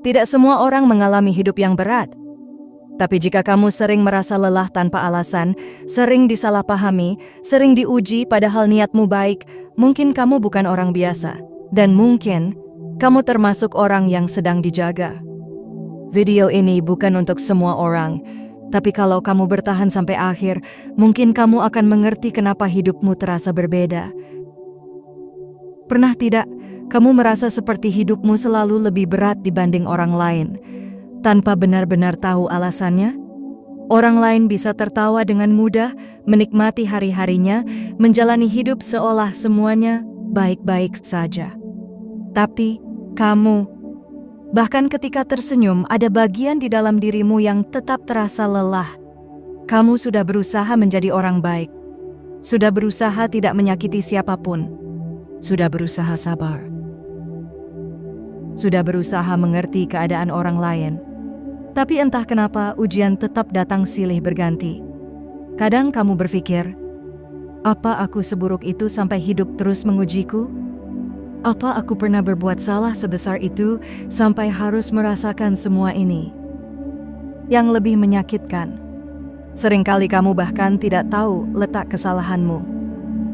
Tidak semua orang mengalami hidup yang berat. Tapi jika kamu sering merasa lelah tanpa alasan, sering disalahpahami, sering diuji padahal niatmu baik, mungkin kamu bukan orang biasa. Dan mungkin kamu termasuk orang yang sedang dijaga. Video ini bukan untuk semua orang, tapi kalau kamu bertahan sampai akhir, mungkin kamu akan mengerti kenapa hidupmu terasa berbeda. Pernah tidak kamu merasa seperti hidupmu selalu lebih berat dibanding orang lain, tanpa benar-benar tahu alasannya? Orang lain bisa tertawa dengan mudah, menikmati hari-harinya, menjalani hidup seolah semuanya baik-baik saja. Tapi kamu, bahkan ketika tersenyum, ada bagian di dalam dirimu yang tetap terasa lelah. Kamu sudah berusaha menjadi orang baik, sudah berusaha tidak menyakiti siapapun, sudah berusaha sabar, sudah berusaha mengerti keadaan orang lain. Tapi entah kenapa ujian tetap datang silih berganti. Kadang kamu berpikir, apa aku seburuk itu sampai hidup terus mengujiku? Apa aku pernah berbuat salah sebesar itu sampai harus merasakan semua ini? Yang lebih menyakitkan, seringkali kamu bahkan tidak tahu letak kesalahanmu.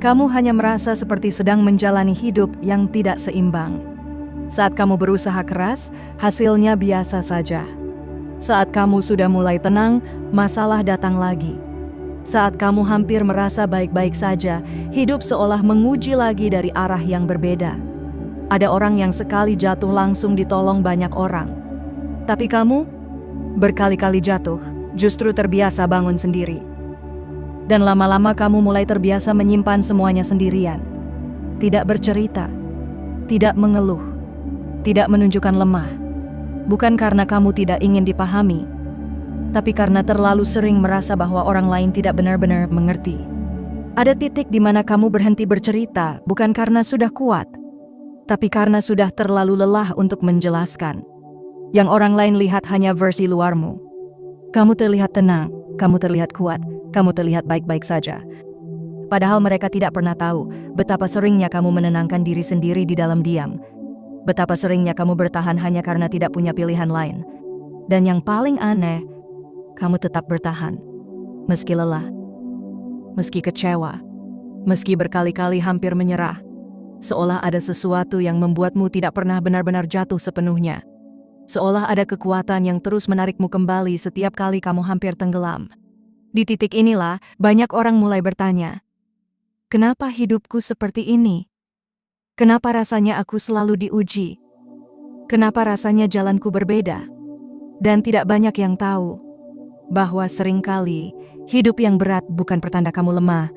Kamu hanya merasa seperti sedang menjalani hidup yang tidak seimbang. Saat kamu berusaha keras, hasilnya biasa saja. Saat kamu sudah mulai tenang, masalah datang lagi. Saat kamu hampir merasa baik-baik saja, hidup seolah menguji lagi dari arah yang berbeda. Ada orang yang sekali jatuh langsung ditolong banyak orang. Tapi kamu, berkali-kali jatuh, justru terbiasa bangun sendiri. Dan lama-lama kamu mulai terbiasa menyimpan semuanya sendirian. Tidak bercerita, tidak mengeluh, tidak menunjukkan lemah. Bukan karena kamu tidak ingin dipahami, tapi karena terlalu sering merasa bahwa orang lain tidak benar-benar mengerti. Ada titik di mana kamu berhenti bercerita, bukan karena sudah kuat, tapi karena sudah terlalu lelah untuk menjelaskan. Yang orang lain lihat hanya versi luarmu. Kamu terlihat tenang, kamu terlihat kuat, kamu terlihat baik-baik saja. Padahal mereka tidak pernah tahu betapa seringnya kamu menenangkan diri sendiri di dalam diam. Betapa seringnya kamu bertahan hanya karena tidak punya pilihan lain. Dan yang paling aneh, kamu tetap bertahan. Meski lelah, meski kecewa, meski berkali-kali hampir menyerah. Seolah ada sesuatu yang membuatmu tidak pernah benar-benar jatuh sepenuhnya. Seolah ada kekuatan yang terus menarikmu kembali setiap kali kamu hampir tenggelam. Di titik inilah, banyak orang mulai bertanya, kenapa hidupku seperti ini? Kenapa rasanya aku selalu diuji? Kenapa rasanya jalanku berbeda? Dan tidak banyak yang tahu bahwa seringkali hidup yang berat bukan pertanda kamu lemah.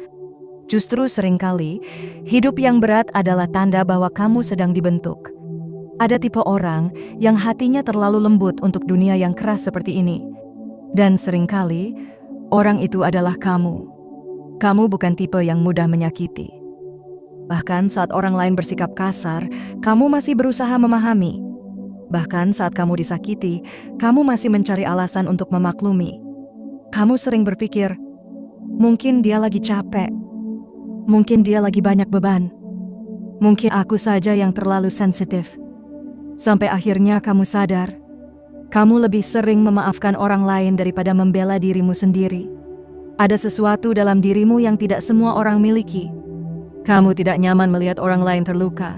Justru seringkali hidup yang berat adalah tanda bahwa kamu sedang dibentuk. Ada tipe orang yang hatinya terlalu lembut untuk dunia yang keras seperti ini. Dan seringkali orang itu adalah kamu. Kamu bukan tipe yang mudah menyakiti. Bahkan saat orang lain bersikap kasar, kamu masih berusaha memahami. Bahkan saat kamu disakiti, kamu masih mencari alasan untuk memaklumi. Kamu sering berpikir, mungkin dia lagi capek. Mungkin dia lagi banyak beban. Mungkin aku saja yang terlalu sensitif. Sampai akhirnya kamu sadar, kamu lebih sering memaafkan orang lain daripada membela dirimu sendiri. Ada sesuatu dalam dirimu yang tidak semua orang miliki. Kamu tidak nyaman melihat orang lain terluka.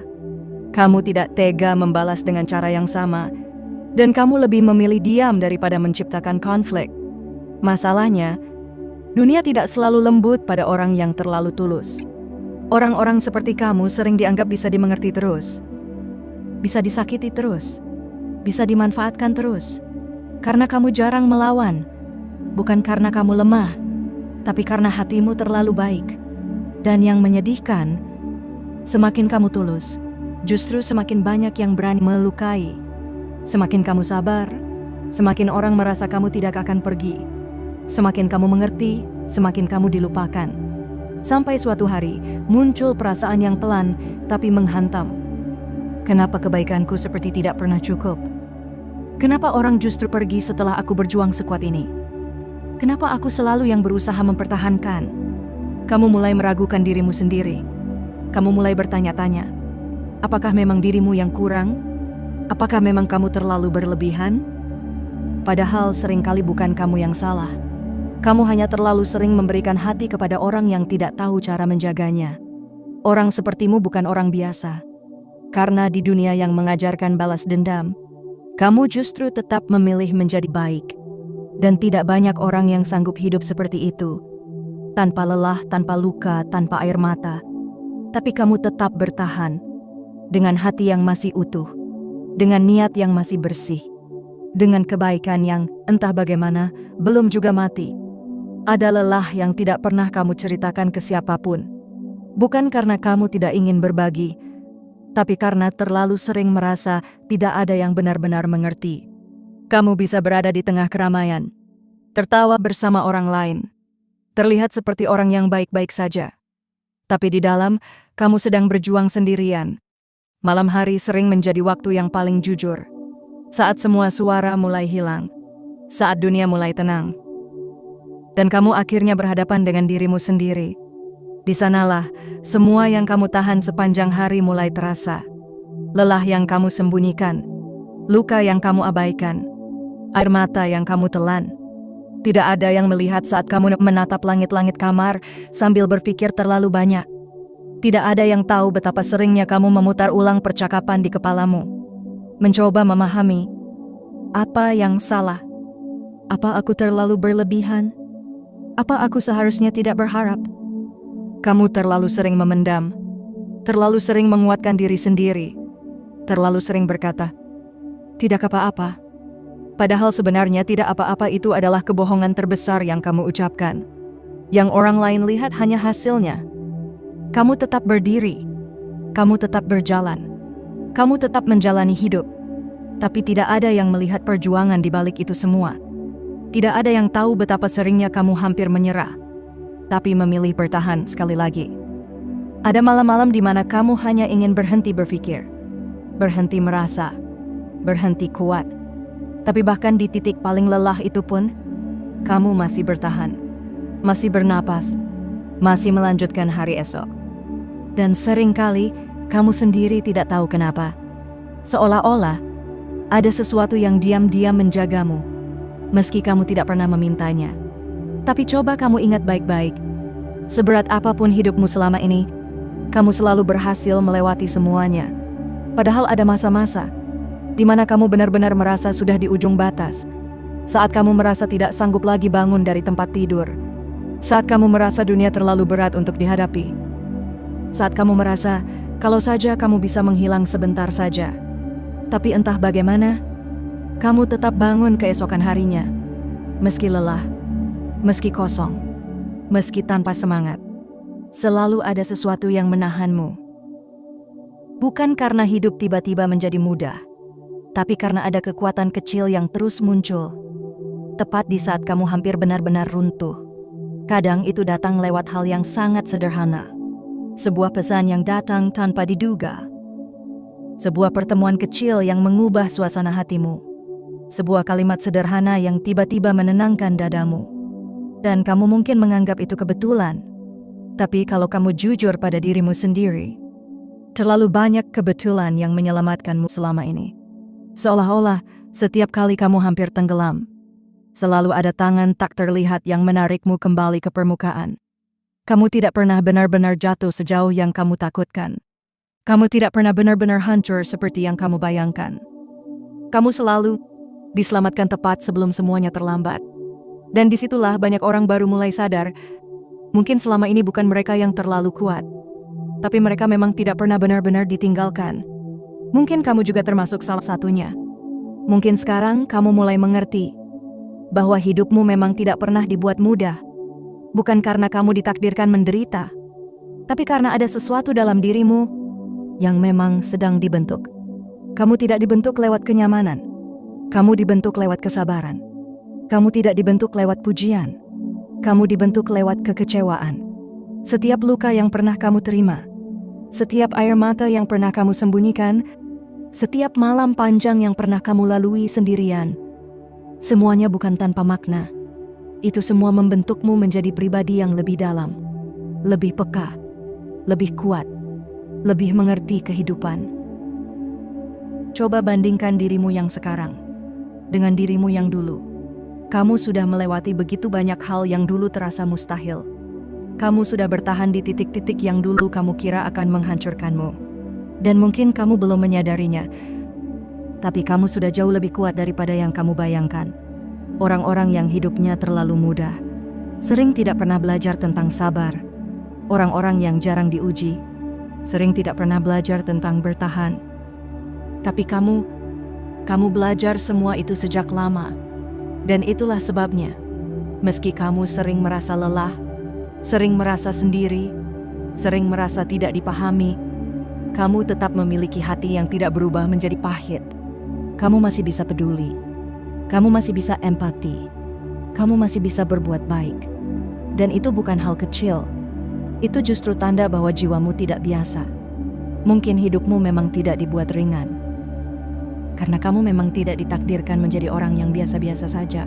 Kamu tidak tega membalas dengan cara yang sama. Dan kamu lebih memilih diam daripada menciptakan konflik. Masalahnya, dunia tidak selalu lembut pada orang yang terlalu tulus. Orang-orang seperti kamu sering dianggap bisa dimengerti terus. Bisa disakiti terus. Bisa dimanfaatkan terus. Karena kamu jarang melawan. Bukan karena kamu lemah, tapi karena hatimu terlalu baik. Dan yang menyedihkan, semakin kamu tulus, justru semakin banyak yang berani melukai. Semakin kamu sabar, semakin orang merasa kamu tidak akan pergi. Semakin kamu mengerti, semakin kamu dilupakan. Sampai suatu hari, muncul perasaan yang pelan, tapi menghantam. Kenapa kebaikanku seperti tidak pernah cukup? Kenapa orang justru pergi setelah aku berjuang sekuat ini? Kenapa aku selalu yang berusaha mempertahankan? Kamu mulai meragukan dirimu sendiri. Kamu mulai bertanya-tanya, apakah memang dirimu yang kurang? Apakah memang kamu terlalu berlebihan? Padahal seringkali bukan kamu yang salah. Kamu hanya terlalu sering memberikan hati kepada orang yang tidak tahu cara menjaganya. Orang sepertimu bukan orang biasa. Karena di dunia yang mengajarkan balas dendam, kamu justru tetap memilih menjadi baik. Dan tidak banyak orang yang sanggup hidup seperti itu. Tanpa lelah, tanpa luka, tanpa air mata. Tapi kamu tetap bertahan. Dengan hati yang masih utuh. Dengan niat yang masih bersih. Dengan kebaikan yang, entah bagaimana, belum juga mati. Ada lelah yang tidak pernah kamu ceritakan ke siapapun. Bukan karena kamu tidak ingin berbagi, tapi karena terlalu sering merasa tidak ada yang benar-benar mengerti. Kamu bisa berada di tengah keramaian, tertawa bersama orang lain, terlihat seperti orang yang baik-baik saja. Tapi di dalam, kamu sedang berjuang sendirian. Malam hari sering menjadi waktu yang paling jujur. Saat semua suara mulai hilang, saat dunia mulai tenang. Dan kamu akhirnya berhadapan dengan dirimu sendiri. Di sanalah, semua yang kamu tahan sepanjang hari mulai terasa. Lelah yang kamu sembunyikan, luka yang kamu abaikan, air mata yang kamu telan. Tidak ada yang melihat saat kamu menatap langit-langit kamar sambil berpikir terlalu banyak. Tidak ada yang tahu betapa seringnya kamu memutar ulang percakapan di kepalamu. Mencoba memahami, apa yang salah? Apa aku terlalu berlebihan? Apa aku seharusnya tidak berharap? Kamu terlalu sering memendam, terlalu sering menguatkan diri sendiri, terlalu sering berkata, tidak apa-apa. Padahal sebenarnya tidak apa-apa itu adalah kebohongan terbesar yang kamu ucapkan. Yang orang lain lihat hanya hasilnya. Kamu tetap berdiri, kamu tetap berjalan, kamu tetap menjalani hidup. Tapi tidak ada yang melihat perjuangan di balik itu semua. Tidak ada yang tahu betapa seringnya kamu hampir menyerah, tapi memilih bertahan sekali lagi. Ada malam-malam di mana kamu hanya ingin berhenti berpikir, berhenti merasa, berhenti kuat. Tapi bahkan di titik paling lelah itu pun, kamu masih bertahan, masih bernapas, masih melanjutkan hari esok. Dan seringkali, kamu sendiri tidak tahu kenapa. Seolah-olah, ada sesuatu yang diam-diam menjagamu, meski kamu tidak pernah memintanya. Tapi coba kamu ingat baik-baik, seberat apapun hidupmu selama ini, kamu selalu berhasil melewati semuanya. Padahal ada masa-masa di mana kamu benar-benar merasa sudah di ujung batas. Saat kamu merasa tidak sanggup lagi bangun dari tempat tidur. Saat kamu merasa dunia terlalu berat untuk dihadapi. Saat kamu merasa kalau saja kamu bisa menghilang sebentar saja. Tapi entah bagaimana, kamu tetap bangun keesokan harinya. Meski lelah, meski kosong, meski tanpa semangat. Selalu ada sesuatu yang menahanmu. Bukan karena hidup tiba-tiba menjadi mudah, tapi karena ada kekuatan kecil yang terus muncul. Tepat di saat kamu hampir benar-benar runtuh. Kadang itu datang lewat hal yang sangat sederhana. Sebuah pesan yang datang tanpa diduga. Sebuah pertemuan kecil yang mengubah suasana hatimu. Sebuah kalimat sederhana yang tiba-tiba menenangkan dadamu. Dan kamu mungkin menganggap itu kebetulan. Tapi kalau kamu jujur pada dirimu sendiri, terlalu banyak kebetulan yang menyelamatkanmu selama ini. Seolah-olah setiap kali kamu hampir tenggelam, selalu ada tangan tak terlihat yang menarikmu kembali ke permukaan. Kamu tidak pernah benar-benar jatuh sejauh yang kamu takutkan. Kamu tidak pernah benar-benar hancur seperti yang kamu bayangkan. Kamu selalu diselamatkan tepat sebelum semuanya terlambat. Dan disitulah banyak orang baru mulai sadar, mungkin selama ini bukan mereka yang terlalu kuat, tapi mereka memang tidak pernah benar-benar ditinggalkan. Mungkin kamu juga termasuk salah satunya. Mungkin sekarang kamu mulai mengerti bahwa hidupmu memang tidak pernah dibuat mudah. Bukan karena kamu ditakdirkan menderita, tapi karena ada sesuatu dalam dirimu yang memang sedang dibentuk. Kamu tidak dibentuk lewat kenyamanan. Kamu dibentuk lewat kesabaran. Kamu tidak dibentuk lewat pujian. Kamu dibentuk lewat kekecewaan. Setiap luka yang pernah kamu terima, setiap air mata yang pernah kamu sembunyikan, setiap malam panjang yang pernah kamu lalui sendirian, semuanya bukan tanpa makna. Itu semua membentukmu menjadi pribadi yang lebih dalam, lebih peka, lebih kuat, lebih mengerti kehidupan. Coba bandingkan dirimu yang sekarang dengan dirimu yang dulu. Kamu sudah melewati begitu banyak hal yang dulu terasa mustahil. Kamu sudah bertahan di titik-titik yang dulu kamu kira akan menghancurkanmu. Dan mungkin kamu belum menyadarinya, tapi kamu sudah jauh lebih kuat daripada yang kamu bayangkan. Orang-orang yang hidupnya terlalu mudah, sering tidak pernah belajar tentang sabar. Orang-orang yang jarang diuji, sering tidak pernah belajar tentang bertahan. Tapi kamu belajar semua itu sejak lama. Dan itulah sebabnya, meski kamu sering merasa lelah, sering merasa sendiri, sering merasa tidak dipahami, kamu tetap memiliki hati yang tidak berubah menjadi pahit. Kamu masih bisa peduli. Kamu masih bisa empati. Kamu masih bisa berbuat baik. Dan itu bukan hal kecil. Itu justru tanda bahwa jiwamu tidak biasa. Mungkin hidupmu memang tidak dibuat ringan. Karena kamu memang tidak ditakdirkan menjadi orang yang biasa-biasa saja.